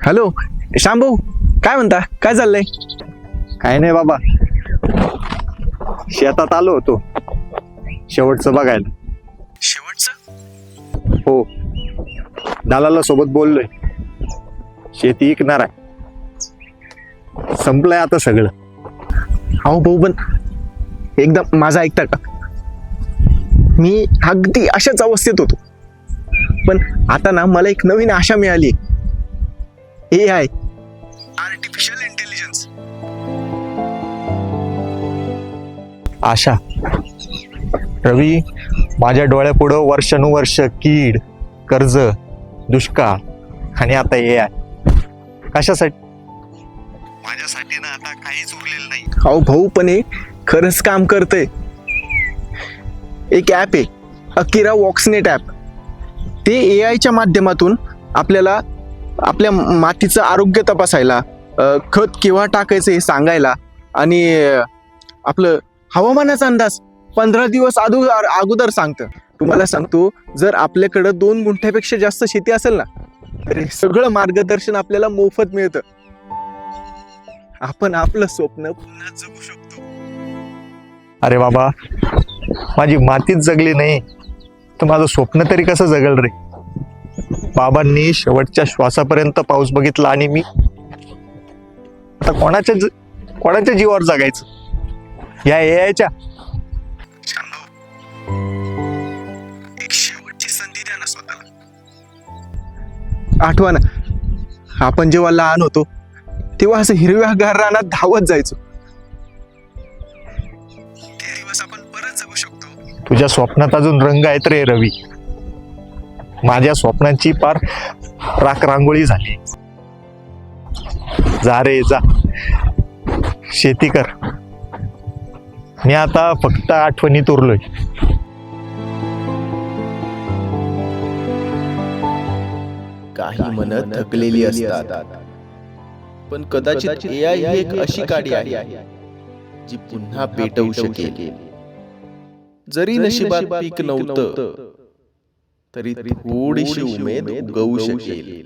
Hello Shyambhau, काय म्हणता? काय चाललंय? काय नाही बाबा, शेतात आलो होतो शेवटचं बघायला. शेवटचं? हो, दलाला सोबत बोललोय, शेती विकणार आहे. संपलंय आता सगळं. अहो भाऊ, पण एकदा माझा ऐकता का? मी अगदी अशाच अवस्थेत होतो, पण आता ना मला एक नवीन आशा मिळाली. AI, artificial intelligence. आशा रवी, माझ्या डोळ्यापुढं वर्षानुवर्ष कीड, कर्ज, दुष्काळ आणि आता AI. कशासाठी? माझ्यासाठी ना आता काहीच उरलेलं नाही. अहो भाऊ, पण हे खरंच काम करतंय. एक ॲप आहे, अकिरा वॉक्सनेट ॲप. ते AIच्या माध्यमातून आपल्याला आपल्या मातीचं आरोग्य तपासायला, खत केव्हा टाकायचं हे सांगायला, आणि आपलं हवामानाचा अंदाज 15 दिवस अगोदर सांगतं. तुम्हाला सांगतो, जर आपल्याकडं 2 गुंठ्यापेक्षा जास्त शेती असेल ना, तर हे सगळं मार्गदर्शन आपल्याला मोफत मिळतं. आपण आपलं स्वप्न पुन्हा जगू शकतो. अरे बाबा, माझी मातीच जगली नाही तर माझं स्वप्न तरी कसं जगल रे? बाबांनी शेवटच्या श्वासापर्यंत पाऊस बघितला आणि मी आता कोणाच्या जीवावर जगायचं? या AIच्या? एक शेवटची संधी द्या ना स्वतःला. आठवा ना, आपण जेव्हा लहान होतो तेव्हा असं हिरव्यागार रानात धावत जायचो. ते दिवस आपण परत जगू शकतो. तुझ्या स्वप्नात अजून रंग आहेत रे रवी. माझ्या स्वप्नांची पार राख रांगोळी झाली. जा रे जा, शेती कर. मी आता फक्त आठवणीत उरलोय. काही मनं थकलेली असतात, पण कदाचित AI ही एक अशी काडी आहे जी पुन्हा पेटवू शकेल. जरी नशिबात पीक नव्हतं तरी थोडीशी उमेद उगवू शकेल.